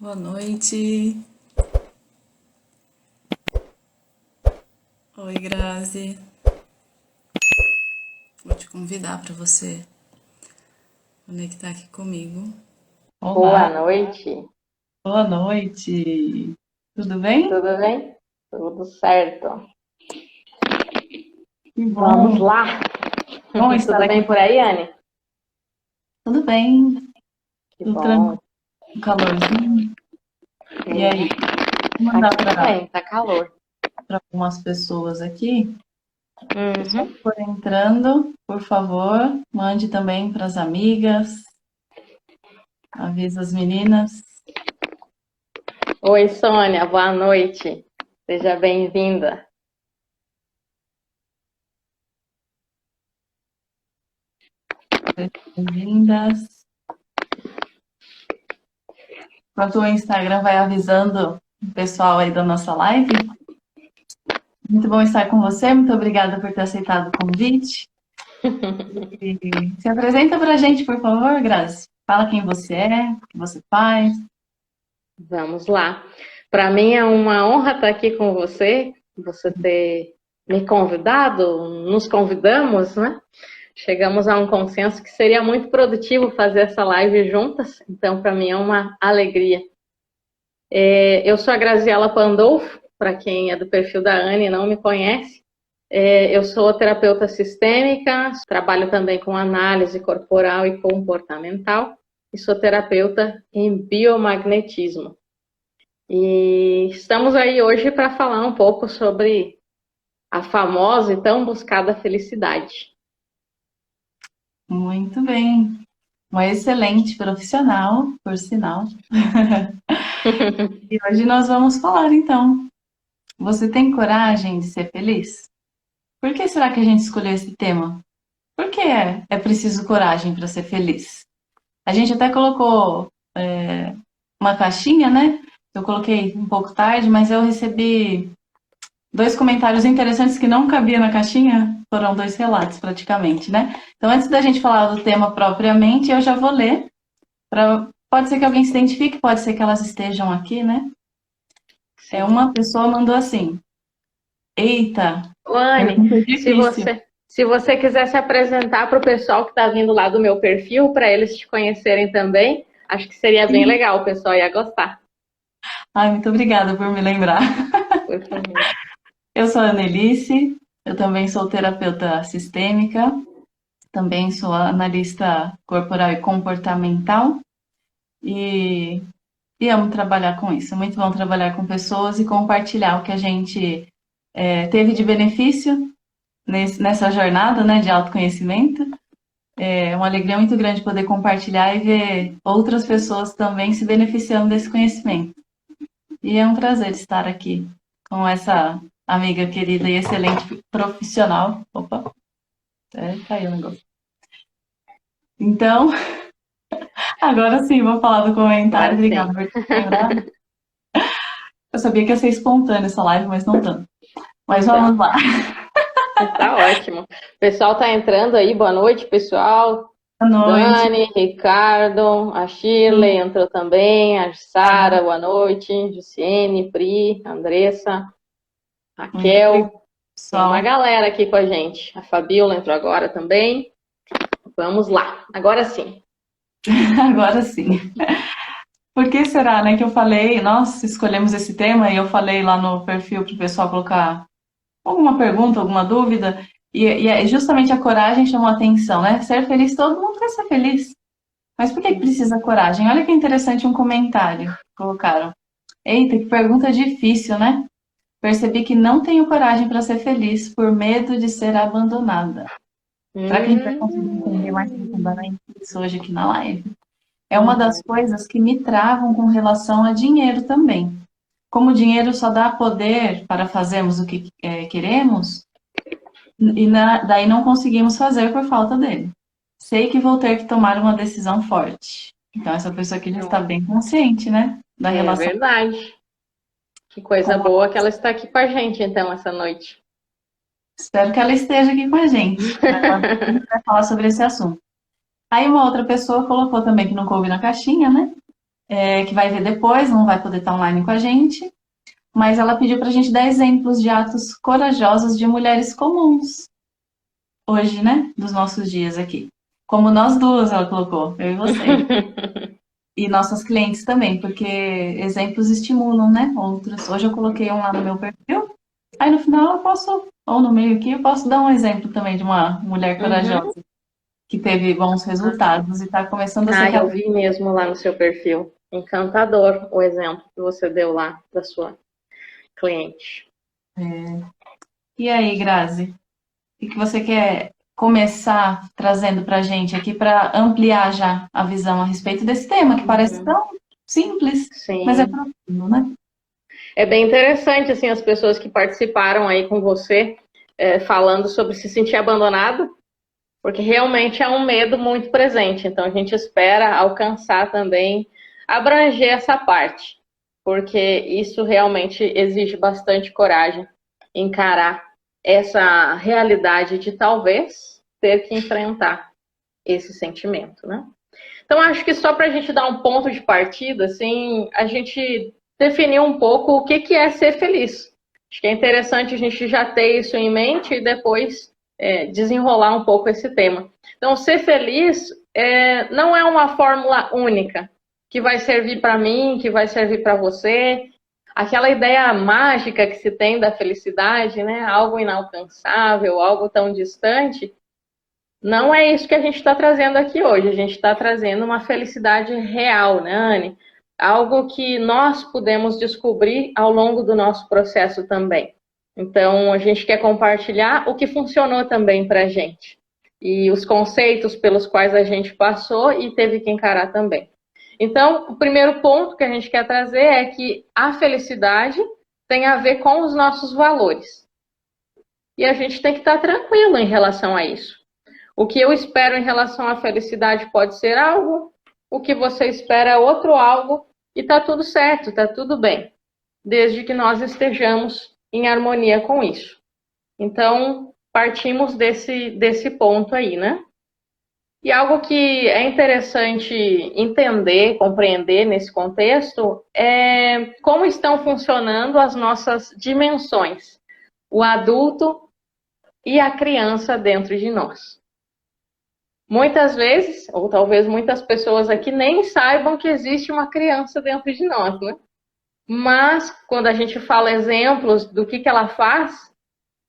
Boa noite. Oi, Grazi. Vou te convidar para você conectar aqui comigo. Boa Olá, noite, boa noite. Tudo bem? tudo bem? Tudo certo. Que Vamos bom. lá. Bom estar Tudo aqui bem com por aí, você. Anne? Tudo bem, Que tudo bom. tranquilo, um calorzinho. E aí, É, vou mandar aqui para também, tá calor. algumas pessoas aqui. Pessoal Uhum. que for entrando, por favor, mande também para as amigas, avisa as meninas. Oi, Sônia, boa noite. Seja bem-vinda. Bem-vindas. Enquanto o Instagram vai avisando o pessoal aí da nossa live. Muito bom estar com você. Muito obrigada por ter aceitado o convite. E se apresenta para a gente, por favor, Grazi. Fala quem você é, o que você faz. Vamos lá. Para mim é uma honra estar aqui com você ter me convidado, nos convidamos, né? Chegamos a um consenso que seria muito produtivo fazer essa live juntas, então para mim é uma alegria. Eu sou a Graziela Pandolfo, para quem é do perfil da Anne e não me conhece. Eu sou terapeuta sistêmica, trabalho também com análise corporal e comportamental e sou terapeuta em biomagnetismo. E estamos aí hoje para falar um pouco sobre a famosa e tão buscada felicidade. Muito bem. Uma excelente profissional, por sinal. E hoje nós vamos falar, então. Você tem coragem de ser feliz? Por que será que a gente escolheu esse tema? Por que é preciso coragem para ser feliz? A gente até colocou uma caixinha, né? Eu coloquei um pouco tarde, mas eu recebi dois comentários interessantes que não cabia na caixinha. Foram dois relatos, praticamente, né? Então, antes da gente falar do tema propriamente, eu já vou ler. Pode ser que alguém se identifique, pode ser que elas estejam aqui, né? Sim. Uma pessoa mandou assim: Eita, Anne, pergunta se difícil. você, se você quiser se apresentar para o pessoal que está vindo lá do meu perfil, para eles te conhecerem também, acho que seria bem Sim. legal, o pessoal ia gostar. Ai, muito obrigada por me lembrar. Por favor. Eu sou a Annelise, eu também sou terapeuta sistêmica, também sou analista corporal e comportamental e, e amo trabalhar com isso. É muito bom trabalhar com pessoas e compartilhar o que a gente teve de benefício nessa jornada, né, de autoconhecimento. É uma alegria muito grande poder compartilhar e ver outras pessoas também se beneficiando desse conhecimento. E é um prazer estar aqui com essa amiga querida e excelente profissional. Opa, caiu o negócio. Então, agora sim, vou falar do comentário. Agora Obrigada sim. por ter lembrado. Eu sabia que ia ser espontânea essa live, mas não tanto. Mas vamos Então, lá. tá ótimo. O pessoal tá entrando aí, boa noite, pessoal. Boa noite. Dani, Ricardo, a Shirley Sim, entrou também, a Carol. Sara, boa noite, Jussiene, Pri, Andressa, Muito obrigada, Raquel. Tem uma pessoal. galera aqui com a gente. A Fabiola entrou agora também. Vamos lá, agora sim. Agora sim. Por que será, né, que eu falei, nós escolhemos esse tema e eu falei lá no perfil para o pessoal colocar alguma pergunta, alguma dúvida, e justamente a coragem chamou a atenção, né? Ser feliz, todo mundo quer ser feliz. Mas por que precisa coragem? Olha que interessante um comentário que colocaram. Eita, que pergunta difícil, né? Percebi que não tenho coragem para ser feliz por medo de ser abandonada. Será que a gente vai conseguir entender mais Hum, profundamente isso hoje aqui na live? É uma das coisas que me travam com relação a dinheiro também. Como o dinheiro só dá poder para fazermos o que queremos, daí não conseguimos fazer por falta dele. Sei que vou ter que tomar uma decisão forte. Então, essa pessoa aqui já está bem consciente, né? Da é relação verdade. Que coisa com a... boa que ela está aqui com a gente, então, essa noite. Espero que ela esteja aqui com a gente. A gente vai falar sobre esse assunto. Aí uma outra pessoa colocou também que não coube na caixinha, né? que vai ver depois, não vai poder estar online com a gente, mas ela pediu para a gente dar exemplos de atos corajosos de mulheres comuns, hoje, né, dos nossos dias aqui. Como nós duas, ela colocou, eu e você. E nossas clientes também, porque exemplos estimulam, né, outros. Hoje eu coloquei um lá no meu perfil, aí no final eu posso, ou no meio aqui, eu posso dar um exemplo também de uma mulher Uhum. corajosa, que teve bons resultados e está começando a ser Ah, eu cada... vi mesmo lá no seu perfil. Encantador o exemplo que você deu lá da sua cliente. E aí, Grazi, o que você quer começar trazendo para a gente aqui para ampliar já a visão a respeito desse tema, que parece Uhum. tão simples, mas é Sim. profundo, né? É bem interessante, assim, as pessoas que participaram aí com você, falando sobre se sentir abandonado, porque realmente é um medo muito presente. Então a gente espera alcançar também, abranger essa parte, porque isso realmente exige bastante coragem, encarar essa realidade de talvez ter que enfrentar esse sentimento, né? Então acho que só para a gente dar um ponto de partida, assim, a gente definir um pouco o que é ser feliz. Acho que é interessante a gente já ter isso em mente e depois desenrolar um pouco esse tema. Então, ser feliz não é uma fórmula única que vai servir para mim, que vai servir para você. Aquela ideia mágica que se tem da felicidade, né? Algo inalcançável, algo tão distante. Não é isso que a gente está trazendo aqui hoje. A gente está trazendo uma felicidade real, né, Anne? Algo que nós podemos descobrir ao longo do nosso processo também. Então, a gente quer compartilhar o que funcionou também para a gente. E os conceitos pelos quais a gente passou e teve que encarar também. Então, o primeiro ponto que a gente quer trazer é que a felicidade tem a ver com os nossos valores. E a gente tem que estar tranquilo em relação a isso. O que eu espero em relação à felicidade pode ser algo, o que você espera é outro algo, e tá tudo certo, tá tudo bem, desde que nós estejamos em harmonia com isso. Então, partimos desse ponto aí, né? E algo que é interessante entender, compreender nesse contexto é como estão funcionando as nossas dimensões, o adulto e a criança dentro de nós. Muitas vezes, ou talvez muitas pessoas aqui nem saibam que existe uma criança dentro de nós, né? Mas, quando a gente fala exemplos do que ela faz,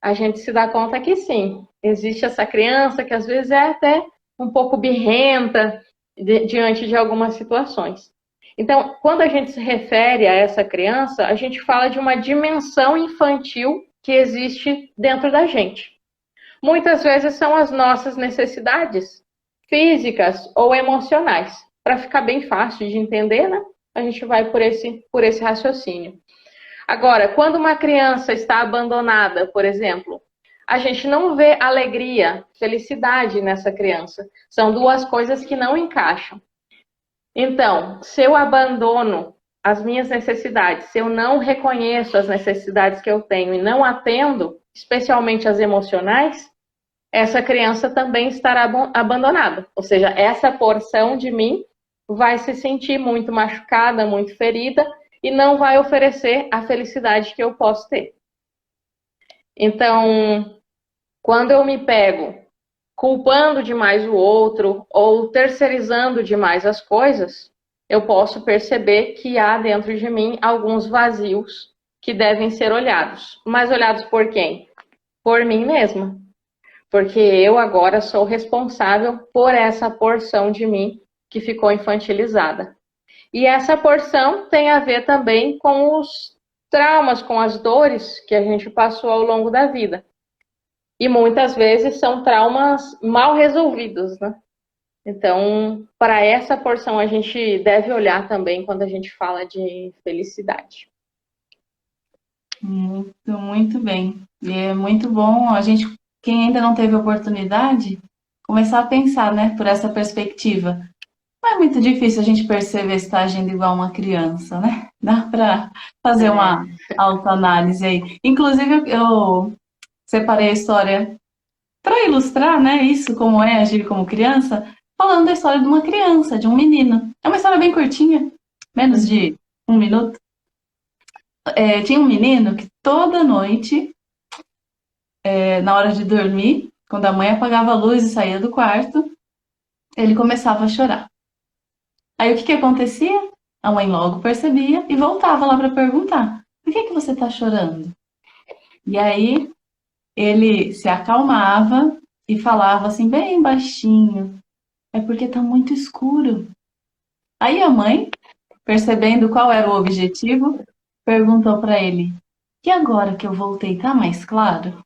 a gente se dá conta que sim, existe essa criança que às vezes é até um pouco birrenta diante de algumas situações. Então, quando a gente se refere a essa criança, a gente fala de uma dimensão infantil que existe dentro da gente. Muitas vezes são as nossas necessidades físicas ou emocionais. Para ficar bem fácil de entender, né? A gente vai por esse raciocínio. Agora, quando uma criança está abandonada, por exemplo, a gente não vê alegria, felicidade nessa criança. São duas coisas que não encaixam. Então, se eu abandono as minhas necessidades, se eu não reconheço as necessidades que eu tenho e não atendo, especialmente as emocionais, essa criança também estará abandonada. Ou seja, essa porção de mim vai se sentir muito machucada, muito ferida e não vai oferecer a felicidade que eu posso ter. Então, quando eu me pego culpando demais o outro ou terceirizando demais as coisas, eu posso perceber que há dentro de mim alguns vazios que devem ser olhados. Mas olhados por quem? Por mim mesma. Porque eu agora sou responsável por essa porção de mim que ficou infantilizada. E essa porção tem a ver também com os traumas, com as dores que a gente passou ao longo da vida. E muitas vezes são traumas mal resolvidos, né? Então, para essa porção a gente deve olhar também quando a gente fala de felicidade. Muito, muito bem. E é muito bom a gente, quem ainda não teve oportunidade, começar a pensar, né, por essa perspectiva. Não é muito difícil a gente perceber se está agindo igual uma criança, né? Dá para fazer uma autoanálise aí. Inclusive, eu separei a história para ilustrar, né, isso, como é agir como criança, falando da história de uma criança, de um menino. É uma história bem curtinha, menos de um minuto. Tinha um menino que toda noite, na hora de dormir, quando a mãe apagava a luz e saía do quarto, ele começava a chorar. Aí o que acontecia? A mãe logo percebia e voltava lá para perguntar: por que você está chorando? E aí ele se acalmava e falava assim, bem baixinho: é porque está muito escuro. Aí a mãe, percebendo qual era o objetivo, perguntou para ele: e agora que eu voltei, tá mais claro?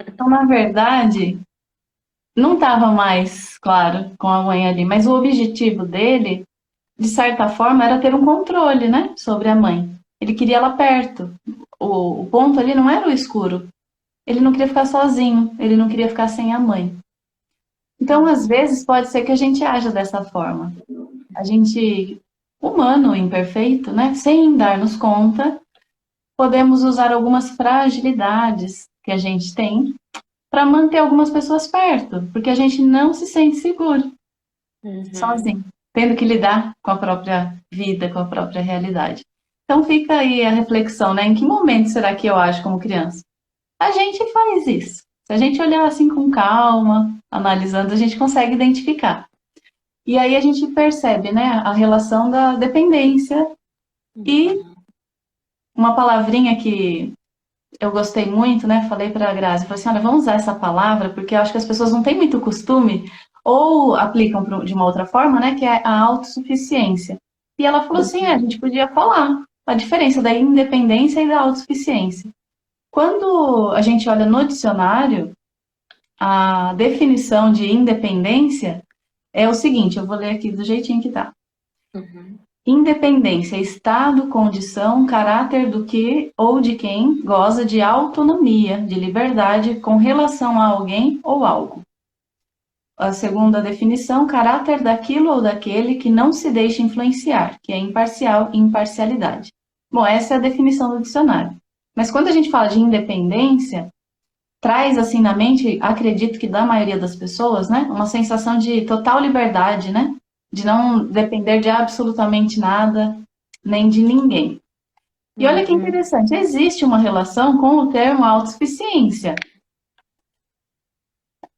Então, na verdade, não estava mais claro com a mãe ali, mas o objetivo dele, de certa forma, era ter um controle, né, sobre a mãe. Ele queria ela perto. O ponto ali não era o escuro. Ele não queria ficar sozinho, ele não queria ficar sem a mãe. Então, às vezes, pode ser que a gente haja dessa forma. A gente, humano, imperfeito, né, sem dar-nos conta, podemos usar algumas fragilidades que a gente tem para manter algumas pessoas perto, porque a gente não se sente seguro, sozinho, tendo que lidar com a própria vida, com a própria realidade. Então fica aí a reflexão, né? Em que momento será que eu ajo como criança? A gente faz isso. Se a gente olhar assim com calma, analisando, a gente consegue identificar. E aí a gente percebe, né, a relação da dependência. E uma palavrinha que eu gostei muito, né? Falei para a Grazi, falei assim, olha, vamos usar essa palavra, porque eu acho que as pessoas não têm muito costume, ou aplicam de uma outra forma, né? Que é a autossuficiência. E ela falou assim, a gente podia falar a diferença da independência e da autossuficiência. Quando a gente olha no dicionário, a definição de independência é o seguinte, eu vou ler aqui do jeitinho que tá. Independência, estado, condição, caráter do que ou de quem goza de autonomia, de liberdade com relação a alguém ou algo. A segunda definição, caráter daquilo ou daquele que não se deixa influenciar, que é imparcial e imparcialidade. Bom, essa é a definição do dicionário. Mas quando a gente fala de independência, traz assim na mente, acredito que da maioria das pessoas, né, uma sensação de total liberdade, né? De não depender de absolutamente nada, nem de ninguém. E olha que interessante, existe uma relação com o termo autossuficiência.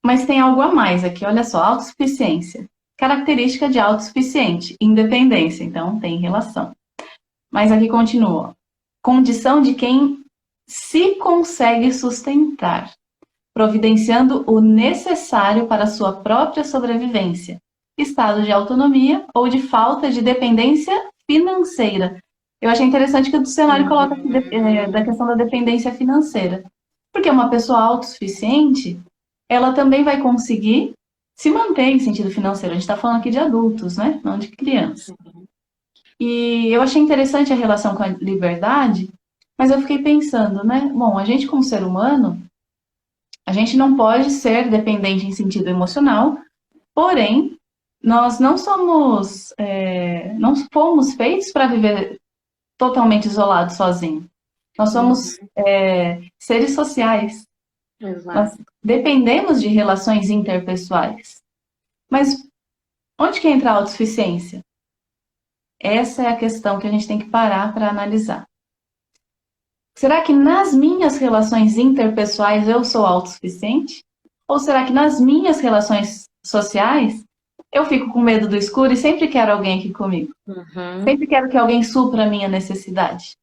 Mas tem algo a mais aqui, olha só, autossuficiência. Característica de autossuficiente, independência, então tem relação. Mas aqui continua. Condição de quem se consegue sustentar, providenciando o necessário para sua própria sobrevivência. Estado de autonomia ou de falta de dependência financeira. Eu achei interessante que o dicionário coloca aqui da questão da dependência financeira. Porque uma pessoa autossuficiente, ela também vai conseguir se manter em sentido financeiro. A gente está falando aqui de adultos, né? Não de criança. E eu achei interessante a relação com a liberdade, mas eu fiquei pensando, né? Bom, a gente como ser humano, a gente não pode ser dependente em sentido emocional, porém, nós não somos, não fomos feitos para viver totalmente isolados, sozinhos. Nós somos seres sociais. Exato. Nós dependemos de relações interpessoais. Mas onde que entra a autossuficiência? Essa é a questão que a gente tem que parar para analisar. Será que nas minhas relações interpessoais eu sou autossuficiente? Ou será que nas minhas relações sociais eu fico com medo do escuro e sempre quero alguém aqui comigo? Sempre quero que alguém supra a minha necessidade.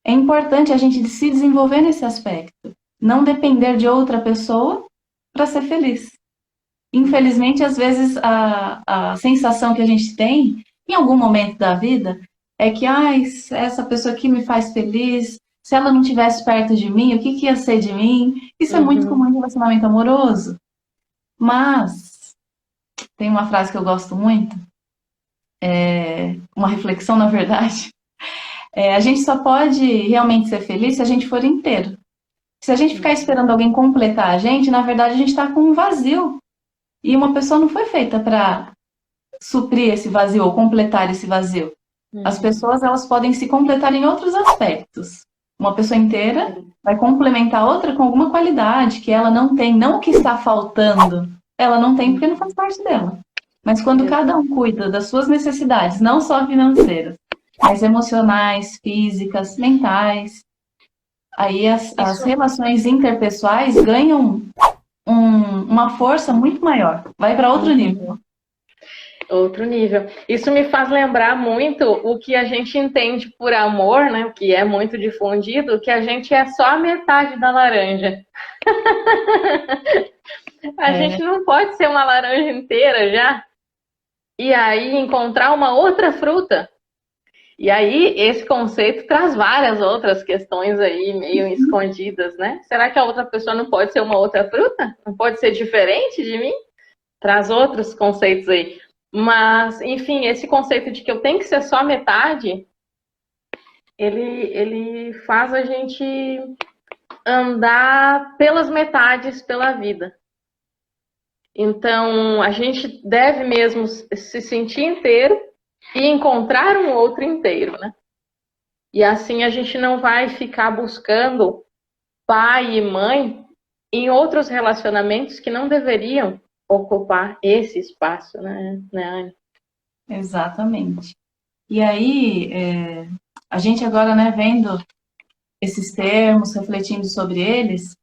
É importante a gente se desenvolver nesse aspecto. Não depender de outra pessoa para ser feliz. Infelizmente, às vezes, a sensação que a gente tem, em algum momento da vida, é que essa pessoa aqui me faz feliz, se ela não estivesse perto de mim, o que ia ser de mim? Isso é muito comum em relacionamento amoroso. Mas tem uma frase que eu gosto muito, uma reflexão, na verdade. A gente só pode realmente ser feliz se a gente for inteiro. Se a gente ficar esperando alguém completar a gente, na verdade a gente está com um vazio. E uma pessoa não foi feita para suprir esse vazio ou completar esse vazio. As pessoas, elas podem se completar em outros aspectos. Uma pessoa inteira vai complementar a outra com alguma qualidade que ela não tem, não o que está faltando. Ela não tem porque não faz parte dela. Mas quando cada um cuida das suas necessidades, não só financeiras, mas emocionais, físicas, mentais, aí as Isso, relações interpessoais ganham uma força muito maior, vai para outro nível. outro nível. Isso me faz lembrar muito o que a gente entende por amor, né? O que é muito difundido, que a gente é só a metade da laranja. A É, gente não pode ser uma laranja inteira já. E aí encontrar uma outra fruta. E aí esse conceito traz várias outras questões aí meio escondidas, né? Será que a outra pessoa não pode ser uma outra fruta? Não pode ser diferente de mim? Traz outros conceitos aí. Mas, enfim, esse conceito de que eu tenho que ser só metade, ele faz a gente andar pelas metades pela vida. Então, a gente deve mesmo se sentir inteiro e encontrar um outro inteiro, né? E assim a gente não vai ficar buscando pai e mãe em outros relacionamentos que não deveriam ocupar esse espaço, né, Anne? exatamente. E aí, a gente agora, né, vendo esses termos, refletindo sobre eles,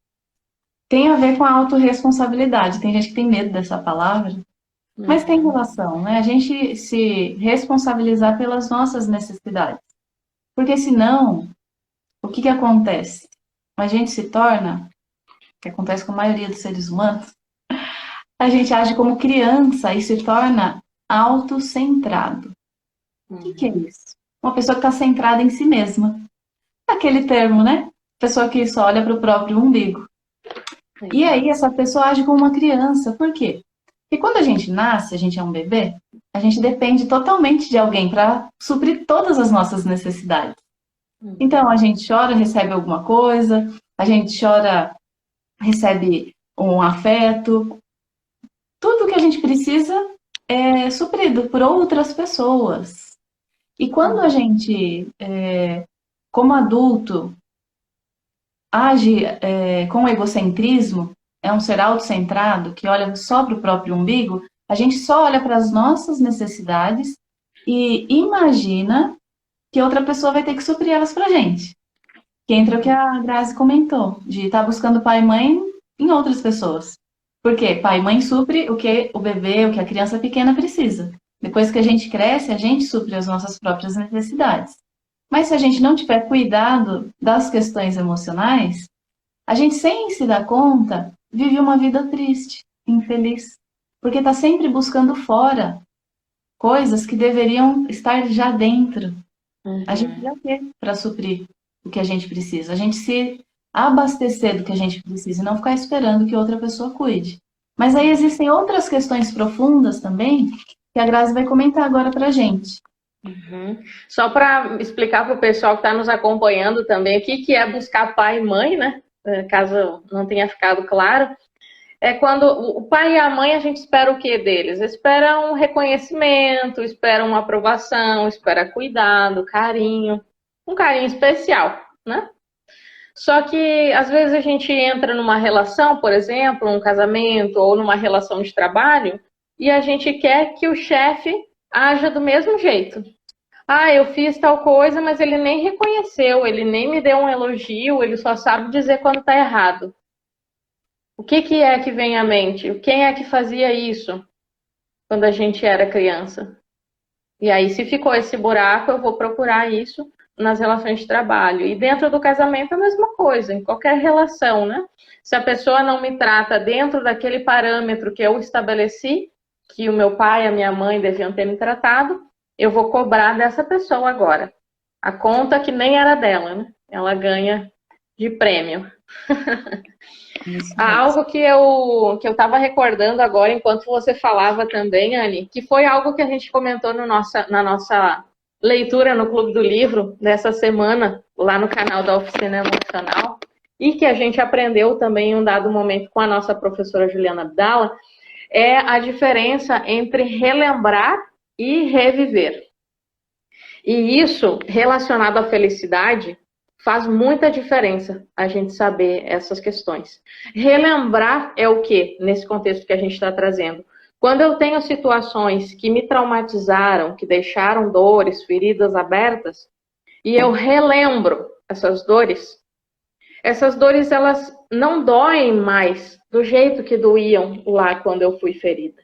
tem a ver com a autorresponsabilidade. Tem gente que tem medo dessa palavra, mas tem relação, né? A gente se responsabilizar pelas nossas necessidades. Porque senão, o que que acontece? A gente se torna, que acontece com a maioria dos seres humanos, a gente age como criança e se torna autocentrado. O que é isso? Uma pessoa que está centrada em si mesma. Aquele termo, né? Pessoa que só olha para o próprio umbigo. E aí essa pessoa age como uma criança. Por quê? Porque quando a gente nasce, a gente é um bebê, a gente depende totalmente de alguém para suprir todas as nossas necessidades. Então a gente chora, recebe alguma coisa, a gente chora, recebe um afeto. Tudo que a gente precisa é suprido por outras pessoas. E quando a gente, como adulto, age com egocentrismo, é um ser autocentrado, que olha só para o próprio umbigo, a gente só olha para as nossas necessidades e imagina que outra pessoa vai ter que suprir elas para a gente. Que entra o que a Grazi comentou, de estar buscando pai e mãe em outras pessoas. Porque pai e mãe supre o que o bebê, o que a criança pequena precisa. Depois que a gente cresce, a gente supre as nossas próprias necessidades. Mas se a gente não tiver cuidado das questões emocionais, a gente, sem se dar conta, vive uma vida triste, infeliz. Porque está sempre buscando fora coisas que deveriam estar já dentro. A gente já ter para suprir o que a gente precisa. A gente se abastecer do que a gente precisa e não ficar esperando que outra pessoa cuide. Mas aí existem outras questões profundas também que a Grazi vai comentar agora para a gente. Só para explicar para o pessoal que está nos acompanhando também o que é buscar pai e mãe, né? Caso não tenha ficado claro. É quando o pai e a mãe, a gente espera o que deles? Espera um reconhecimento, espera uma aprovação, espera cuidado, carinho, um carinho especial, né? Só que às vezes a gente entra numa relação, por exemplo, um casamento ou numa relação de trabalho, e a gente quer que o chefe haja do mesmo jeito. Ah, eu fiz tal coisa, mas ele nem reconheceu, ele nem me deu um elogio, ele só sabe dizer quando está errado. O que é que vem à mente? Quem é que fazia isso quando a gente era criança? E aí, se ficou esse buraco, eu vou procurar isso nas relações de trabalho. E dentro do casamento, a mesma coisa, em qualquer relação, né? Se a pessoa não me trata dentro daquele parâmetro que eu estabeleci, que o meu pai e a minha mãe deviam ter me tratado, eu vou cobrar dessa pessoa agora. A conta que nem era dela, né? Ela ganha de prêmio. Algo que eu estava recordando agora, enquanto você falava também, Anne, que foi algo que a gente comentou no na nossa leitura no Clube do Livro dessa semana, lá no canal da Oficina Emocional, e que a gente aprendeu também em um dado momento com a nossa professora Juliana Abdala, é a diferença entre relembrar e reviver. E isso, relacionado à felicidade, faz muita diferença a gente saber essas questões. Relembrar é o quê, nesse contexto que a gente está trazendo? Quando eu tenho situações que me traumatizaram, que deixaram dores, feridas abertas, e eu relembro essas dores elas não doem mais do jeito que doíam lá quando eu fui ferida.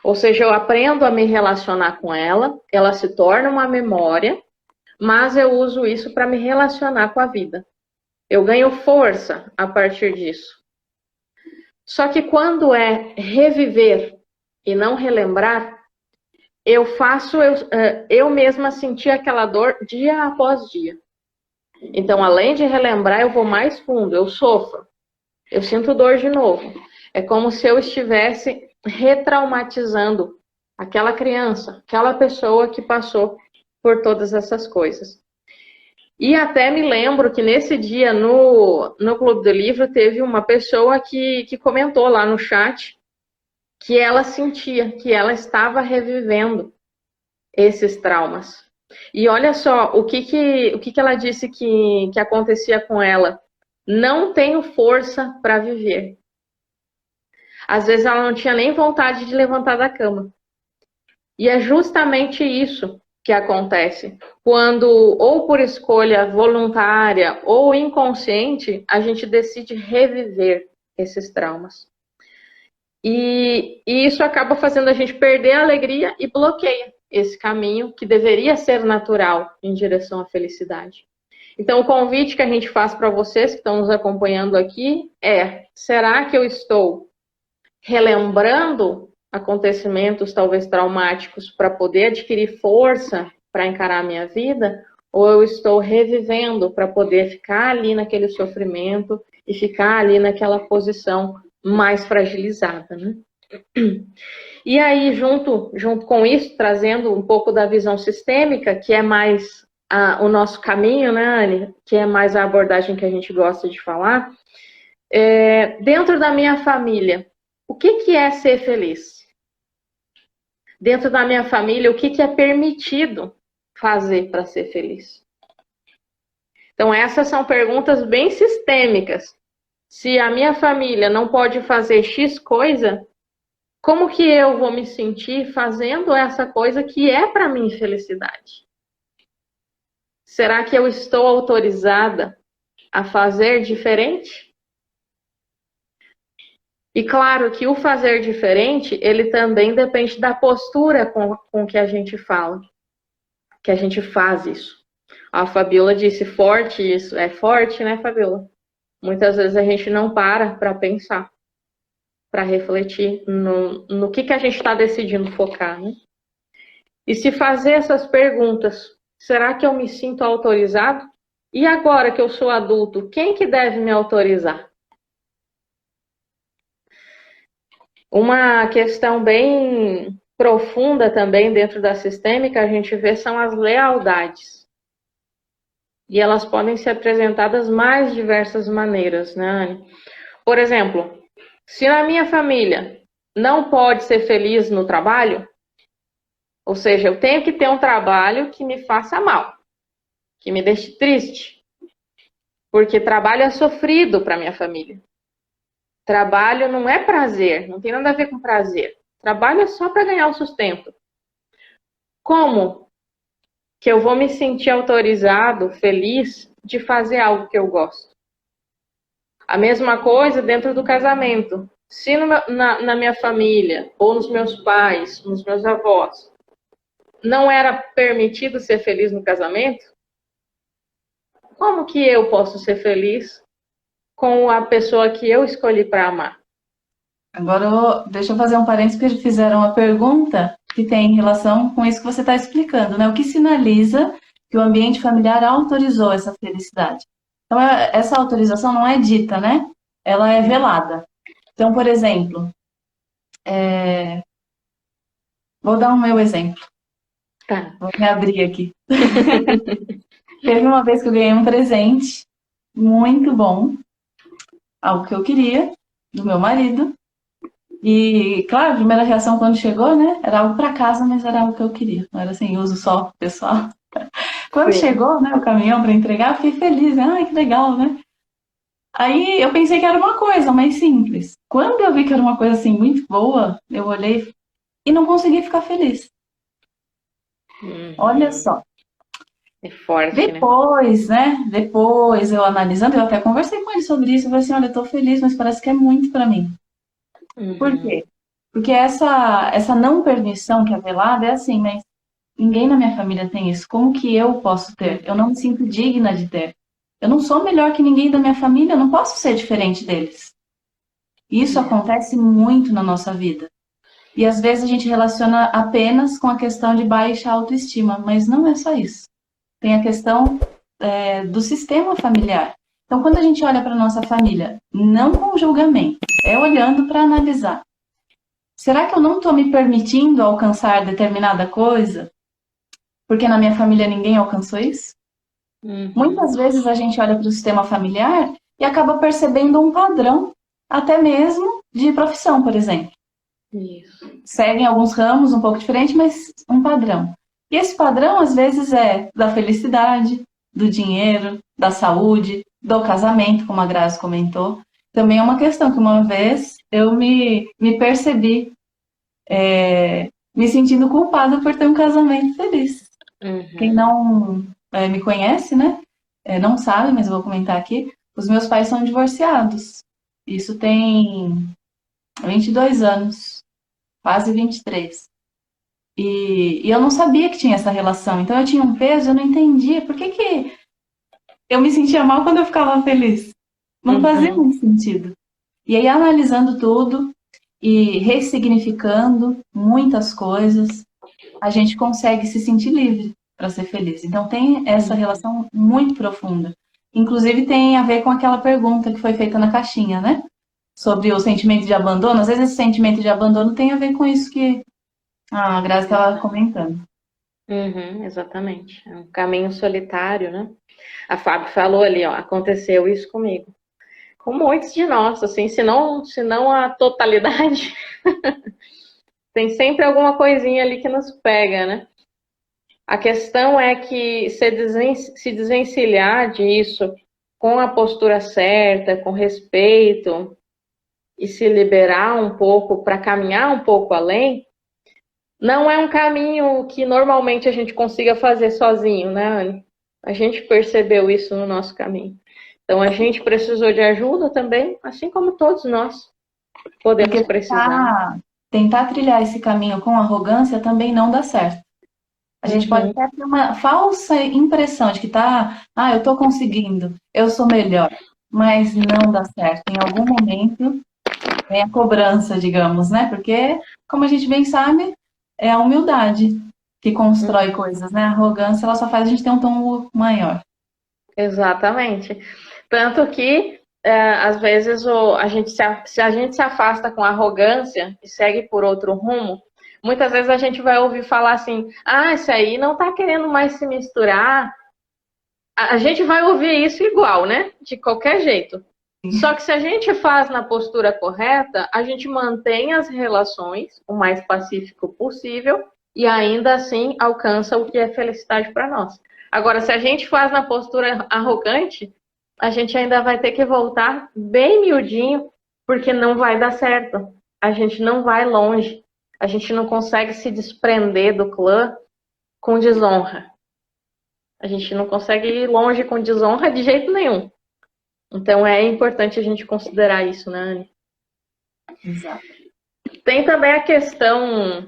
Ou seja, eu aprendo a me relacionar com ela se torna uma memória, mas eu uso isso para me relacionar com a vida. Eu ganho força a partir disso. Só que quando é reviver e não relembrar, eu faço eu mesma sentir aquela dor dia após dia. Então, além de relembrar, eu vou mais fundo, eu sofro. Eu sinto dor de novo. É como se eu estivesse retraumatizando aquela criança, aquela pessoa que passou por todas essas coisas. E até me lembro que nesse dia no Clube do Livro teve uma pessoa que comentou lá no chat que ela sentia que ela estava revivendo esses traumas. E olha só, o que ela disse que acontecia com ela. Não tenho força para viver. Às vezes ela não tinha nem vontade de levantar da cama. E é justamente isso que acontece. Quando, ou por escolha voluntária ou inconsciente, a gente decide reviver esses traumas. E isso acaba fazendo a gente perder a alegria e bloqueia esse caminho que deveria ser natural em direção à felicidade. Então, o convite que a gente faz para vocês que estão nos acompanhando aqui é: será que eu estou relembrando acontecimentos talvez traumáticos para poder adquirir força para encarar a minha vida? Ou eu estou revivendo para poder ficar ali naquele sofrimento e ficar ali naquela posição mais fragilizada, né? E aí, junto com isso, trazendo um pouco da visão sistêmica, que é mais o nosso caminho, né, Anne? Que é mais a abordagem que a gente gosta de falar. Dentro da minha família, o que é ser feliz? Dentro da minha família, o que é permitido fazer para ser feliz? Então, essas são perguntas bem sistêmicas. Se a minha família não pode fazer X coisa, como que eu vou me sentir fazendo essa coisa que é para mim felicidade? Será que eu estou autorizada a fazer diferente? E claro que o fazer diferente, ele também depende da postura com que a gente fala, que a gente faz isso. A Fabiola disse forte isso. É forte, né, Fabiola? Muitas vezes a gente não para pensar, para refletir no que a gente está decidindo focar, né? E se fazer essas perguntas, será que eu me sinto autorizado? E agora que eu sou adulto, quem que deve me autorizar? Uma questão bem profunda também dentro da sistêmica, a gente vê, são as lealdades. E elas podem ser apresentadas mais diversas maneiras, né, Anne? Por exemplo, se na minha família não pode ser feliz no trabalho, ou seja, eu tenho que ter um trabalho que me faça mal, que me deixe triste, porque trabalho é sofrido para minha família. Trabalho não é prazer, não tem nada a ver com prazer. Trabalho é só para ganhar o sustento. Como que eu vou me sentir autorizado, feliz de fazer algo que eu gosto? A mesma coisa dentro do casamento. Se na minha família, ou nos meus pais, nos meus avós, não era permitido ser feliz no casamento, como que eu posso ser feliz com a pessoa que eu escolhi para amar? Agora, deixa eu fazer um parênteses, porque fizeram uma pergunta que tem relação com isso que você está explicando, né? O que sinaliza que o ambiente familiar autorizou essa felicidade? Então, essa autorização não é dita, né? Ela é velada. Então, por exemplo, vou dar um meu exemplo. Tá. Vou me abrir aqui. Teve uma vez que eu ganhei um presente muito bom, algo que eu queria, do meu marido. E, claro, a primeira reação quando chegou, né? Era algo para casa, mas era algo que eu queria. Não era assim, uso só pessoal. Quando chegou, né, o caminhão para entregar, eu fiquei feliz, né? Ai, que legal, né? Aí eu pensei que era uma coisa mais simples. Quando eu vi que era uma coisa assim muito boa, eu olhei e não consegui ficar feliz. Olha Uhum. só. É forte, né? Depois, né? Depois eu analisando, eu até conversei com ele sobre isso. Eu falei assim: olha, eu tô feliz, mas parece que é muito pra mim. Por Uhum. quê? Porque essa não permissão que é velada é assim, mas ninguém na minha família tem isso. Como que eu posso ter? Eu não me sinto digna de ter. Eu não sou melhor que ninguém da minha família, eu não posso ser diferente deles. Isso acontece muito na nossa vida. E às vezes a gente relaciona apenas com a questão de baixa autoestima, mas não é só isso. Tem a questão do sistema familiar. Então, quando a gente olha para a nossa família, não com julgamento, é olhando para analisar. Será que eu não estou me permitindo alcançar determinada coisa? Porque na minha família ninguém alcançou isso? Uhum. Muitas vezes a gente olha para o sistema familiar e acaba percebendo um padrão, até mesmo de profissão, por exemplo. Isso. Seguem alguns ramos um pouco diferentes, mas um padrão. E esse padrão, às vezes, é da felicidade, do dinheiro, da saúde, do casamento, como a Grazi comentou. Também é uma questão que uma vez eu me percebi me sentindo culpada por ter um casamento feliz. Quem Uhum. não me conhece, né, não sabe, mas eu vou comentar aqui, os meus pais são divorciados. Isso tem 22 anos, quase 23. E eu não sabia que tinha essa relação. Então eu tinha um peso, eu não entendia. Por que, que eu me sentia mal quando eu ficava feliz? Não fazia Uhum. muito sentido. E aí, analisando tudo e ressignificando muitas coisas, a gente consegue se sentir livre para ser feliz. Então tem essa Uhum. relação muito profunda. Inclusive tem a ver com aquela pergunta que foi feita na caixinha, né? Sobre o sentimento de abandono. Às vezes esse sentimento de abandono tem a ver com isso que a Grazi estava comentando. Uhum, exatamente. É um caminho solitário, né? A Fábio falou ali, ó, aconteceu isso comigo. Com muitos de nós, assim, se não a totalidade, tem sempre alguma coisinha ali que nos pega, né? A questão é que se desvencilhar disso com a postura certa, com respeito, e se liberar um pouco para caminhar um pouco além, não é um caminho que normalmente a gente consiga fazer sozinho, né, Anne? A gente percebeu isso no nosso caminho. Então a gente precisou de ajuda também, assim como todos nós podemos Porque precisar. tentar trilhar esse caminho com arrogância também não dá certo. A gente pode Uhum, até ter uma falsa impressão de que eu estou conseguindo, eu sou melhor, mas não dá certo. Em algum momento vem a cobrança, digamos, né? Porque, como a gente bem sabe, é a humildade que constrói uhum. coisas, né? A arrogância, ela só faz a gente ter um tom maior. Exatamente. Tanto que, às vezes, se a gente se afasta com arrogância e segue por outro rumo, muitas vezes a gente vai ouvir falar assim: ah, esse aí não tá querendo mais se misturar. A gente vai ouvir isso igual, né? De qualquer jeito. Só que se a gente faz na postura correta, a gente mantém as relações o mais pacífico possível e ainda assim alcança o que é felicidade para nós. Agora, se a gente faz na postura arrogante, a gente ainda vai ter que voltar bem miudinho, porque não vai dar certo. A gente não vai longe. A gente não consegue se desprender do clã com desonra. A gente não consegue ir longe com desonra de jeito nenhum. Então é importante a gente considerar isso, né, Anne? Exato. Tem também a questão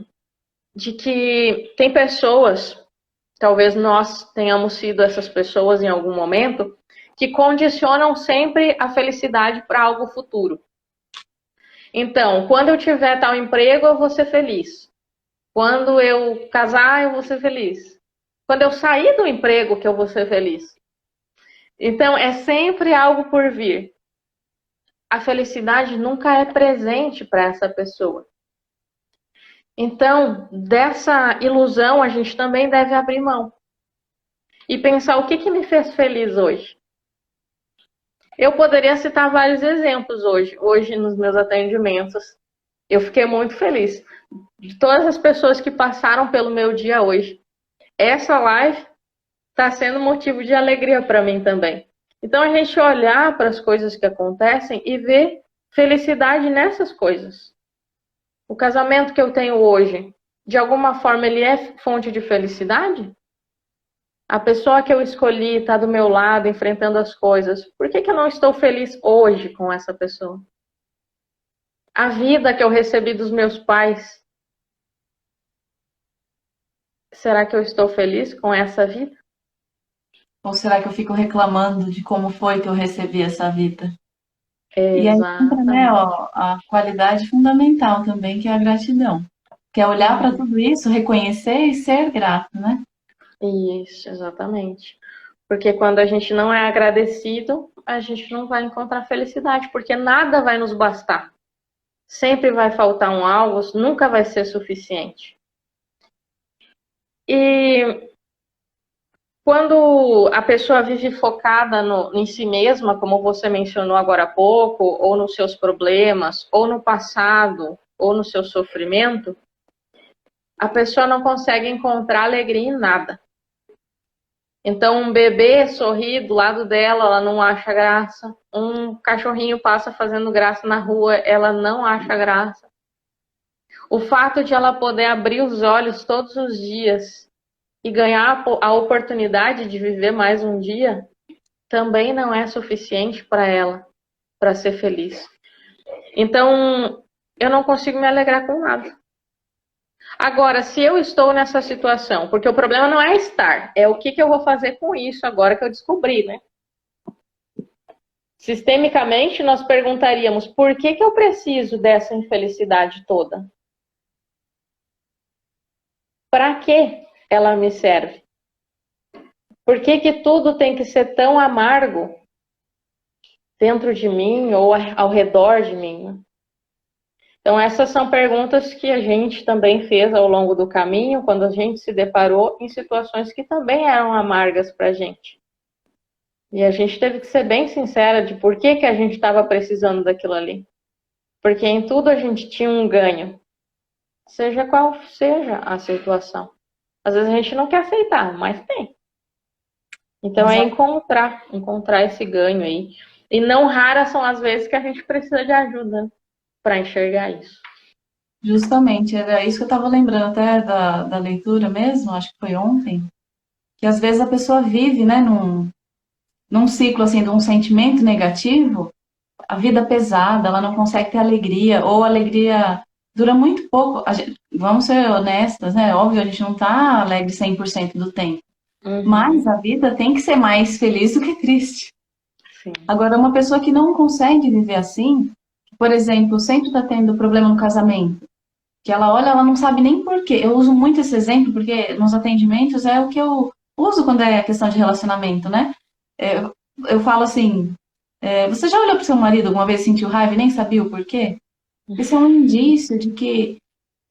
de que tem pessoas, talvez nós tenhamos sido essas pessoas em algum momento, que condicionam sempre a felicidade para algo futuro. Então, quando eu tiver tal emprego, eu vou ser feliz. Quando eu casar, eu vou ser feliz. Quando eu sair do emprego, que eu vou ser feliz. Então, é sempre algo por vir. A felicidade nunca é presente para essa pessoa. Então, dessa ilusão, a gente também deve abrir mão e pensar o que me fez feliz hoje. Eu poderia citar vários exemplos hoje nos meus atendimentos. Eu fiquei muito feliz de todas as pessoas que passaram pelo meu dia hoje. Essa live está sendo motivo de alegria para mim também. Então a gente olhar para as coisas que acontecem e ver felicidade nessas coisas. O casamento que eu tenho hoje, de alguma forma, ele é fonte de felicidade? A pessoa que eu escolhi está do meu lado, enfrentando as coisas. Por que eu não estou feliz hoje com essa pessoa? A vida que eu recebi dos meus pais, será que eu estou feliz com essa vida? Ou será que eu fico reclamando de como foi que eu recebi essa vida? E aí entra, né, Exatamente. ó, a qualidade fundamental também, que é a gratidão. Que é olhar para Uhum. tudo isso, reconhecer e ser grato, né? Isso, exatamente. Porque quando a gente não é agradecido, a gente não vai encontrar felicidade, porque nada vai nos bastar. Sempre vai faltar um algo, nunca vai ser suficiente. E quando a pessoa vive focada em si mesma, como você mencionou agora há pouco, ou nos seus problemas, ou no passado, ou no seu sofrimento, a pessoa não consegue encontrar alegria em nada. Então, um bebê sorri do lado dela, ela não acha graça. Um cachorrinho passa fazendo graça na rua, ela não acha graça. O fato de ela poder abrir os olhos todos os dias e ganhar a oportunidade de viver mais um dia também não é suficiente para ela, para ser feliz. Então, eu não consigo me alegrar com nada. Agora, se eu estou nessa situação, porque o problema não é estar, é o que eu vou fazer com isso agora que eu descobri, né? Sistemicamente, nós perguntaríamos por que eu preciso dessa infelicidade toda? Para que ela me serve? Por que tudo tem que ser tão amargo dentro de mim ou ao redor de mim? Então, essas são perguntas que a gente também fez ao longo do caminho, quando a gente se deparou em situações que também eram amargas para a gente. E a gente teve que ser bem sincera de por que a gente estava precisando daquilo ali. Porque em tudo a gente tinha um ganho, seja qual seja a situação. Às vezes a gente não quer aceitar, mas tem. Então é Exato. encontrar esse ganho aí. E não raras são as vezes que a gente precisa de ajuda para enxergar isso. Justamente, era isso que eu estava lembrando até da leitura mesmo, acho que foi ontem, que às vezes a pessoa vive, né, num ciclo assim de um sentimento negativo, a vida pesada, ela não consegue ter alegria, ou a alegria dura muito pouco. Vamos ser honestas, né? Óbvio, a gente não tá alegre 100% do tempo, mas Uhum, a vida tem que ser mais feliz do que triste. sim. Agora, uma pessoa que não consegue viver assim, por exemplo, sempre está tendo problema no casamento, que ela olha, ela não sabe nem por quê. Eu uso muito esse exemplo porque nos atendimentos é o que eu uso quando é questão de relacionamento, né? Eu falo assim, você já olhou para o seu marido alguma vez e sentiu raiva e nem sabia o porquê? Isso é um indício de que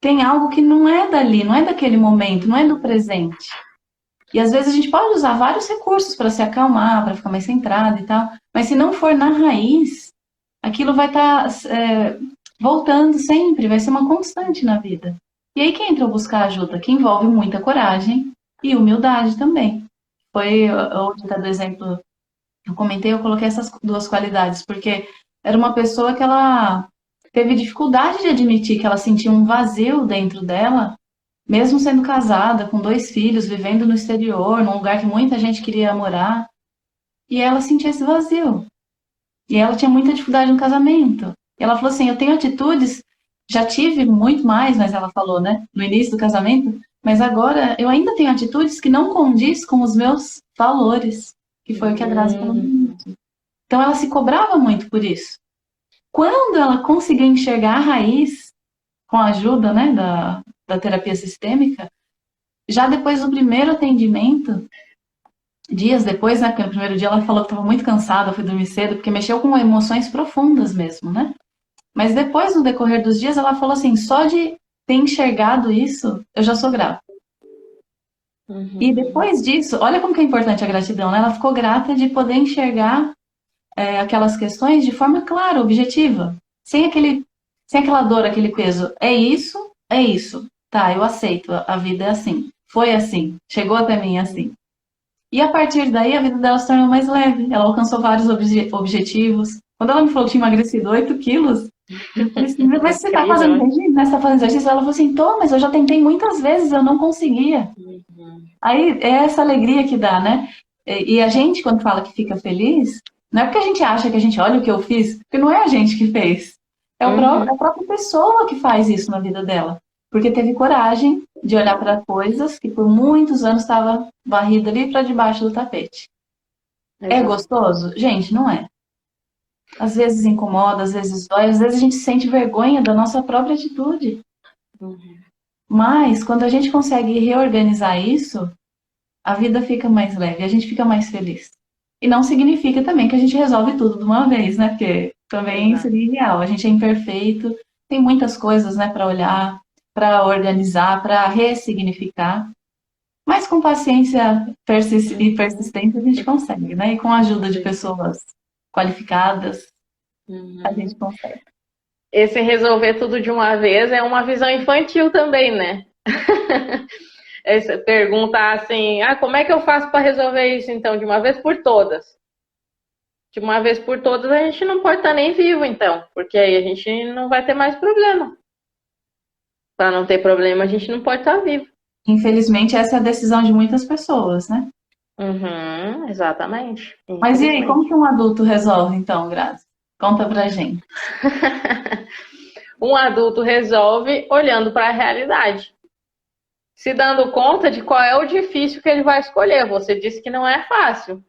tem algo que não é dali, não é daquele momento, não é do presente. E às vezes a gente pode usar vários recursos para se acalmar, para ficar mais centrado e tal, mas se não for na raiz, aquilo vai estar voltando sempre, vai ser uma constante na vida. E aí que entra o buscar ajuda, que envolve muita coragem e humildade também. Foi onde está do exemplo, eu comentei, eu coloquei essas duas qualidades, porque era uma pessoa que ela teve dificuldade de admitir que ela sentia um vazio dentro dela, mesmo sendo casada, com 2 filhos, vivendo no exterior, num lugar que muita gente queria morar, e ela sentia esse vazio. E ela tinha muita dificuldade no casamento. E ela falou assim: eu tenho atitudes, já tive muito mais, mas ela falou, né, no início do casamento, mas agora eu ainda tenho atitudes que não condiz com os meus valores, que foi o que a Grazi falou no Uhum, início. Então ela se cobrava muito por isso. Quando ela conseguiu enxergar a raiz, com a ajuda, né, da terapia sistêmica, já depois do primeiro atendimento, dias depois, né, porque no primeiro dia ela falou que estava muito cansada, foi dormir cedo, porque mexeu com emoções profundas mesmo, né? Mas depois, no decorrer dos dias, ela falou assim: só de ter enxergado isso, eu já sou grata. E uhum, depois disso, olha como que é importante a gratidão, né? Ela ficou grata de poder enxergar aquelas questões de forma clara, objetiva, sem sem aquela dor, aquele peso. É isso, é isso. Tá, eu aceito, a vida é assim. Foi assim, chegou até mim assim. E a partir daí a vida dela se tornou mais leve. Ela alcançou vários objetivos. Quando ela me falou que tinha emagrecido 8 quilos, eu falei assim, mas você tá Incrível, fazendo né? regime, né? Você tá fazendo exercício? Ela falou assim, tô, mas eu já tentei muitas vezes, eu não conseguia. Uhum. Aí é essa alegria que dá, né? E a gente, quando fala que fica feliz, não é porque a gente acha que a gente olha o que eu fiz, porque não é a gente que fez. É a Uhum. própria pessoa que faz isso na vida dela. Porque teve coragem de olhar para coisas que por muitos anos estava varrida ali para debaixo do tapete. É Exato. gostoso? Gente, não é. Às vezes incomoda, às vezes dói, às vezes a gente sente vergonha da nossa própria atitude. Uhum. Mas quando a gente consegue reorganizar isso, a vida fica mais leve, a gente fica mais feliz. E não significa também que a gente resolve tudo de uma vez, né? Porque também Exato. seria ideal. A gente é imperfeito, tem muitas coisas, né, para olhar, para organizar, para ressignificar. Mas com paciência e Uhum. persistência a gente consegue, né? E com a ajuda de Sim. pessoas qualificadas, a gente Uhum. consegue. Esse resolver tudo de uma vez é uma visão infantil também, né? Essa pergunta assim, como é que eu faço para resolver isso então de uma vez por todas? De uma vez por todas a gente não pode estar nem vivo então, porque aí a gente não vai ter mais problema. Para não ter problema a gente não pode estar vivo. Infelizmente, essa é a decisão de muitas pessoas, né? Uhum, exatamente. Mas e aí, como que Infelizmente. um adulto resolve, então, Grazi? Conta pra gente. Um adulto resolve olhando para a realidade, se dando conta de qual é o difícil que ele vai escolher. Você disse que não é fácil.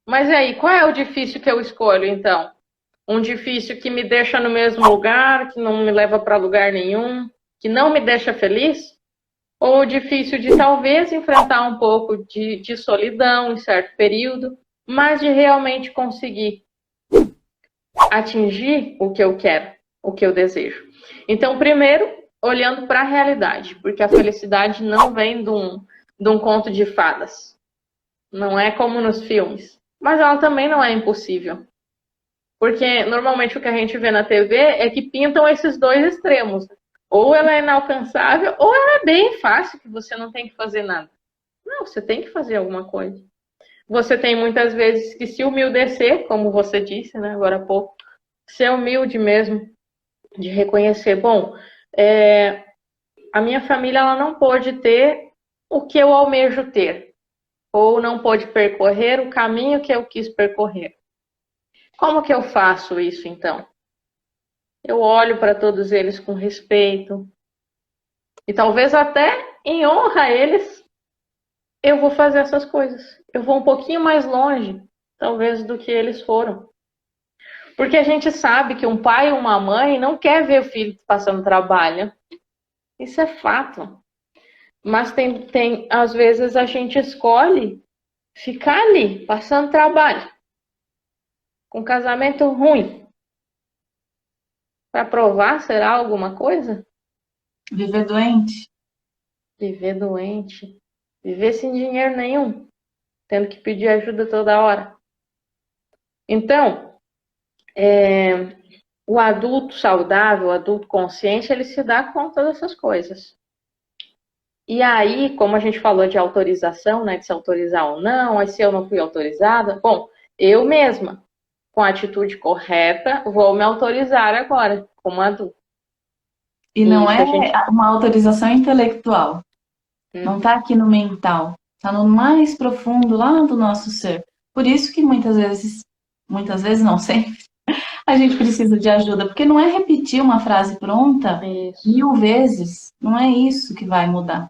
Mas e aí, qual é o difícil que eu escolho, então? Um difícil que me deixa no mesmo lugar, que não me leva para lugar nenhum, que não me deixa feliz? Ou o difícil de talvez enfrentar um pouco de solidão em certo período, mas de realmente conseguir atingir o que eu quero, o que eu desejo? Então, primeiro, olhando para a realidade, porque a felicidade não vem de um conto de fadas. Não é como nos filmes. Mas ela também não é impossível. Porque normalmente o que a gente vê na TV é que pintam esses dois extremos. Ou ela é inalcançável, ou ela é bem fácil, que você não tem que fazer nada. Não, você tem que fazer alguma coisa. Você tem muitas vezes que se humildecer, como você disse, né, agora há pouco, ser humilde mesmo, de reconhecer, bom, a minha família ela não pôde ter o que eu almejo ter, ou não pôde percorrer o caminho que eu quis percorrer. Como que eu faço isso então? Eu olho para todos eles com respeito e talvez até em honra a eles, eu vou fazer essas coisas. Eu vou um pouquinho mais longe, talvez, do que eles foram. Porque a gente sabe que um pai ou uma mãe não quer ver o filho passando trabalho. Isso é fato. Mas às vezes a gente escolhe ficar ali, passando trabalho, com casamento ruim, para provar, será alguma coisa? Viver doente? Viver doente, viver sem dinheiro nenhum, tendo que pedir ajuda toda hora. Então, o adulto saudável, o adulto consciente, ele se dá conta dessas coisas. E aí, como a gente falou de autorização, né, de se autorizar ou não, aí se eu não fui autorizada, bom, eu mesma, com a atitude correta, vou me autorizar agora, como adulto. E E não isso é a gente. uma autorização intelectual, não Uhum. está aqui no mental, está no mais profundo lá do nosso ser. Por isso que muitas vezes não sempre, a gente precisa de ajuda, porque não é repetir uma frase pronta Isso, 1000 vezes, não é isso que vai mudar.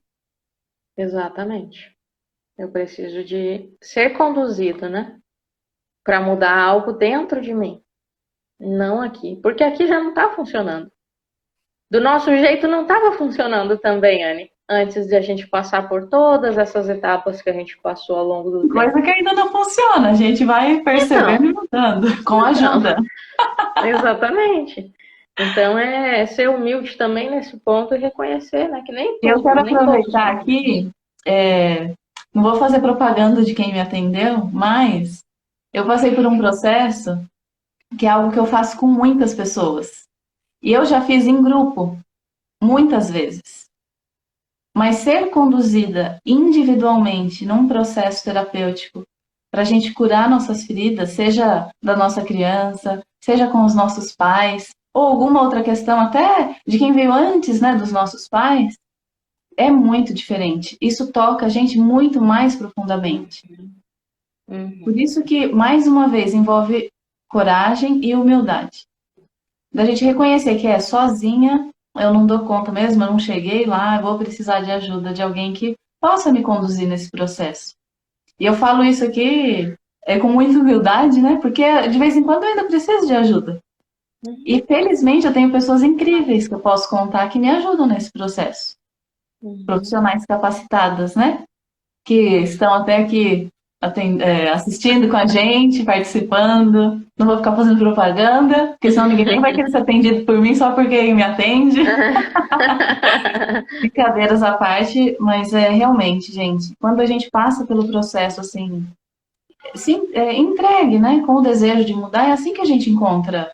exatamente. Eu preciso de ser conduzido, né? Para mudar algo dentro de mim, não aqui. Porque aqui já não está funcionando. Do nosso jeito não estava funcionando também, Anne, antes de a gente passar por todas essas etapas que a gente passou ao longo do tempo. Coisa que ainda não funciona, a gente vai percebendo Então, e mudando, com então, ajuda. exatamente. Então é ser humilde também nesse ponto e reconhecer, né, que nem E eu tudo, quero nem todos aproveitar somos assim. aqui, não vou fazer propaganda de quem me atendeu, mas eu passei por um processo que é algo que eu faço com muitas pessoas. E eu já fiz em grupo, muitas vezes. Mas ser conduzida individualmente num processo terapêutico para a gente curar nossas feridas, seja da nossa criança, seja com os nossos pais, ou alguma outra questão até de quem veio antes, né, dos nossos pais, é muito diferente. Isso toca a gente muito mais profundamente. Por isso que, mais uma vez, envolve coragem e humildade. Da gente reconhecer que sozinha, eu não dou conta mesmo, eu não cheguei lá, eu vou precisar de ajuda de alguém que possa me conduzir nesse processo. E eu falo isso aqui com muita humildade, né? Porque de vez em quando eu ainda preciso de ajuda. E felizmente eu tenho pessoas incríveis que eu posso contar que me ajudam nesse processo. Profissionais capacitadas, né? Que estão até aqui assistindo com a gente, participando. Não vou ficar fazendo propaganda, porque senão ninguém nem vai querer ser atendido por mim só porque me atende. Brincadeiras à parte, mas realmente, gente, quando a gente passa pelo processo assim, entregue, né, com o desejo de mudar, é assim que a gente encontra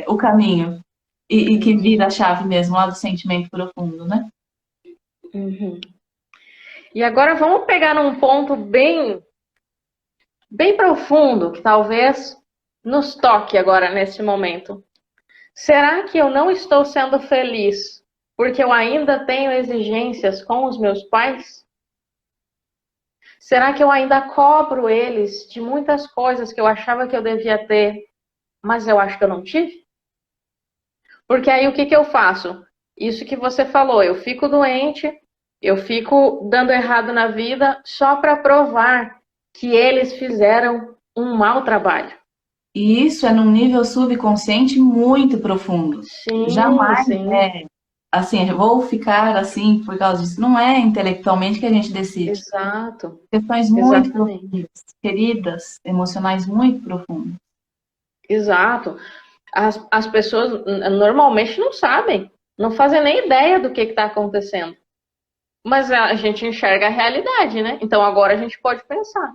o caminho e que vira a chave mesmo lá do sentimento profundo, né? Uhum. E agora vamos pegar num ponto bem profundo, que talvez nos toque agora nesse momento. Será que eu não estou sendo feliz porque eu ainda tenho exigências com os meus pais? Será que eu ainda cobro eles de muitas coisas que eu achava que eu devia ter, mas eu acho que eu não tive? Porque aí o que eu faço? Isso que você falou, eu fico doente, eu fico dando errado na vida só para provar que eles fizeram um mau trabalho. E isso é num nível subconsciente muito profundo. Sim, Jamais sim. assim, eu vou ficar assim por causa disso. Não é intelectualmente que a gente decide. Exato. Questões muito profundas, feridas emocionais muito profundas. Exato. As pessoas normalmente não sabem, não fazem nem ideia do que está acontecendo. Mas a gente enxerga a realidade, né? Então agora a gente pode pensar: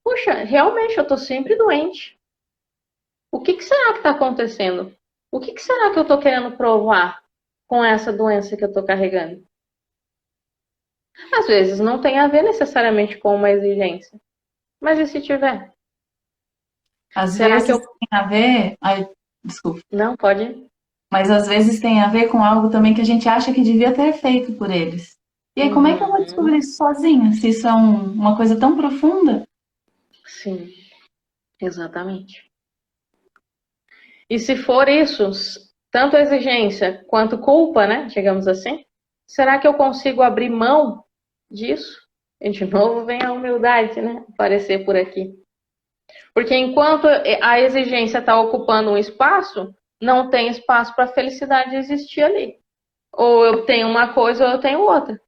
puxa, realmente eu estou sempre doente. O que será que está acontecendo? O que será que eu estou querendo provar com essa doença que eu estou carregando? Às vezes não tem a ver necessariamente com uma exigência. Mas e se tiver? Às Será vezes que eu... tem a ver... Ai, desculpa. Não, pode. Mas às vezes tem a ver com algo também que a gente acha que devia ter feito por eles. E aí, como é que eu vou descobrir isso sozinha? Se isso é uma coisa tão profunda? Sim, exatamente. E se for isso, tanto exigência quanto culpa, né, digamos assim, será que eu consigo abrir mão disso? E de novo vem a humildade, né, aparecer por aqui. Porque enquanto a exigência está ocupando um espaço, não tem espaço para a felicidade existir ali. Ou eu tenho uma coisa ou eu tenho outra.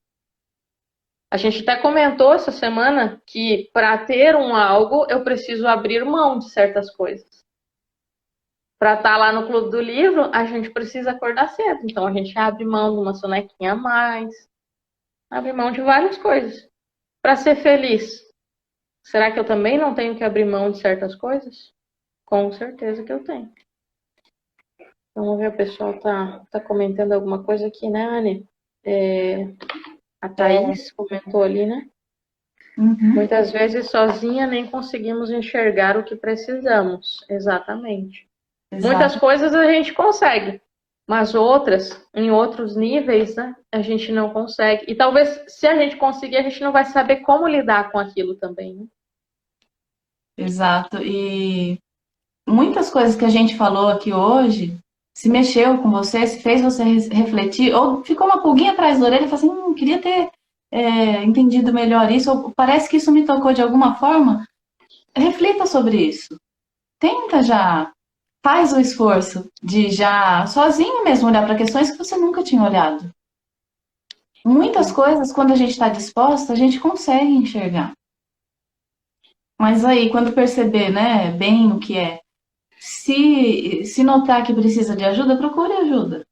A gente até comentou essa semana que para ter um algo, eu preciso abrir mão de certas coisas. Para estar lá no Clube do Livro, a gente precisa acordar cedo. Então a gente abre mão de uma sonequinha a mais, abre mão de várias coisas. Para ser feliz, será que eu também não tenho que abrir mão de certas coisas? Com certeza que eu tenho. Vamos ver, o pessoal tá comentando alguma coisa aqui, né, Anne? A Thaís comentou ali, né? Uhum. Muitas vezes sozinha nem conseguimos enxergar o que precisamos. Exatamente. Muitas coisas a gente consegue, mas outras, em outros níveis, né, a gente não consegue. E talvez, se a gente conseguir, a gente não vai saber como lidar com aquilo também, né? Exato. E muitas coisas que a gente falou aqui hoje, se mexeu com você, se fez você refletir, ou ficou uma pulguinha atrás da orelha e falou assim, queria ter entendido melhor isso, ou parece que isso me tocou de alguma forma. Reflita sobre isso. Tenta já, faz o esforço de já, sozinho mesmo, olhar para questões que você nunca tinha olhado. Muitas coisas, quando a gente está disposta, a gente consegue enxergar. Mas aí, quando perceber, né, bem o que é, se notar que precisa de ajuda, procure ajuda.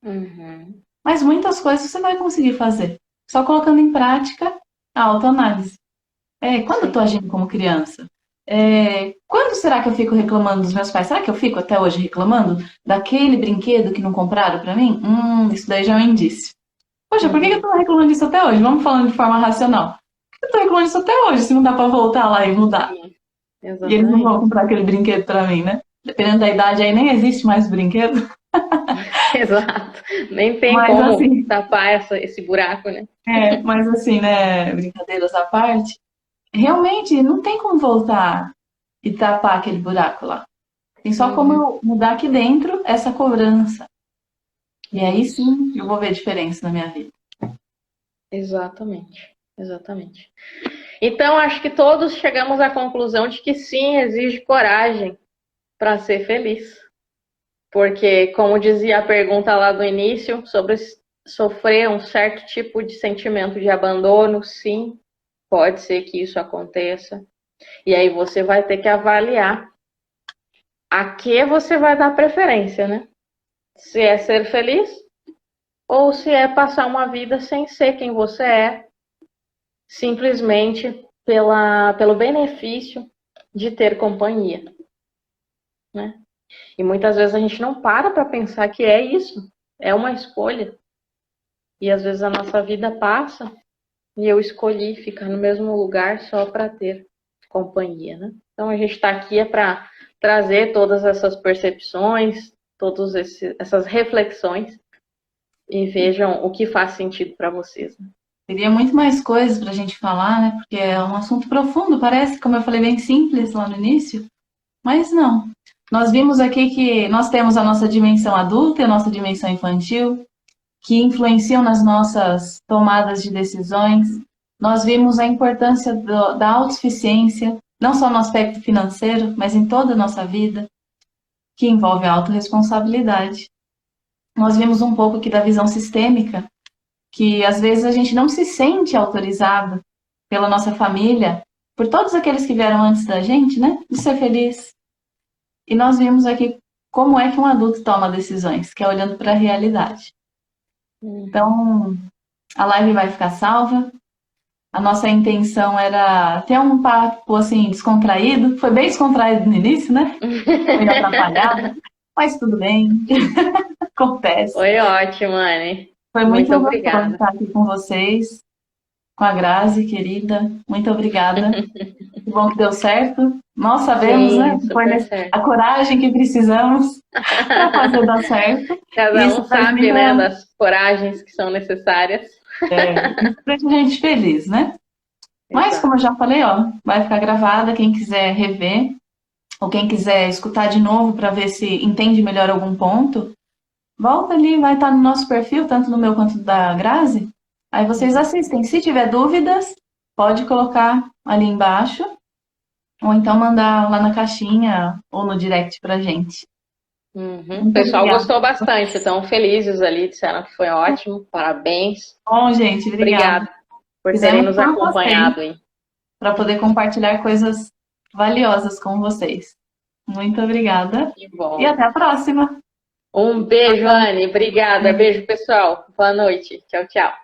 Uhum. Mas muitas coisas você vai conseguir fazer, só colocando em prática a autoanálise. Quando eu estou agindo como criança? Quando será que eu fico reclamando dos meus pais? Será que eu fico até hoje reclamando daquele brinquedo que não compraram para mim? Isso daí já é um indício. Poxa, por que eu tô reclamando disso até hoje? Vamos falando de forma racional. Por que eu tô reclamando disso até hoje, se não dá pra voltar lá e mudar? E eles não vão Exatamente. comprar aquele brinquedo pra mim, né? Dependendo da idade, aí nem existe mais o brinquedo. Exato. Nem tem Mas como assim, tapar esse buraco, né? mas assim, né? Brincadeiras à parte, realmente não tem como voltar e tapar aquele buraco lá. Tem só como Uhum. eu mudar aqui dentro essa cobrança. E aí Isso. sim eu vou ver diferença na minha vida. Exatamente. Exatamente. Então, acho que todos chegamos à conclusão de que sim, exige coragem para ser feliz. Porque, como dizia a pergunta lá do início, sobre sofrer um certo tipo de sentimento de abandono, sim, pode ser que isso aconteça. E aí você vai ter que avaliar a que você vai dar preferência, né? Se é ser feliz ou se é passar uma vida sem ser quem você é, simplesmente pelo benefício de ter companhia, né? E muitas vezes a gente não para pensar que é isso, é uma escolha. E às vezes a nossa vida passa e eu escolhi ficar no mesmo lugar só para ter companhia, né? Então a gente está aqui para trazer todas essas percepções, todas essas reflexões e vejam o que faz sentido para vocês, né? Teria muito mais coisas para a gente falar, né? Porque é um assunto profundo, parece, como eu falei, bem simples lá no início, mas não. Nós vimos aqui que nós temos a nossa dimensão adulta e a nossa dimensão infantil, que influenciam nas nossas tomadas de decisões. Nós vimos a importância da autossuficiência, não só no aspecto financeiro, mas em toda a nossa vida, que envolve a autorresponsabilidade. Nós vimos um pouco aqui da visão sistêmica, que às vezes a gente não se sente autorizado pela nossa família, por todos aqueles que vieram antes da gente, né, de ser feliz. E nós vimos aqui como é que um adulto toma decisões, que é olhando para a realidade. Então, a live vai ficar salva. A nossa intenção era ter um papo assim descontraído. Foi bem descontraído no início, né? Meio atrapalhado, mas tudo bem. Acontece. Foi ótimo, Anne. Foi muito Muito gostoso obrigada. estar aqui com vocês, com a Grazi, querida. Muito obrigada. Que bom que deu certo. Nós sabemos, né? Sim, Foi super certo. a coragem que precisamos para fazer dar certo. Cada Isso um faz sabe, muita, né, das coragens que são necessárias. isso deixa a gente feliz, né? Mas, como Exato. eu já falei, ó, vai ficar gravada. Quem quiser rever, ou quem quiser escutar de novo para ver se entende melhor algum ponto, volta ali, vai estar no nosso perfil, tanto no meu quanto da Grazi. Aí vocês assistem. Se tiver dúvidas, pode colocar ali embaixo, ou então mandar lá na caixinha ou no direct pra gente. O Muito pessoal obrigada. gostou bastante, estão felizes ali, disseram que foi ótimo. Parabéns. Bom, gente, obrigada. Obrigada por terem Fizemos nos por vocês, acompanhado, hein? para poder compartilhar coisas valiosas com vocês. Muito obrigada Que e bom. até a próxima. Um beijo, Anne. Obrigada. Beijo, pessoal. Boa noite. Tchau, tchau.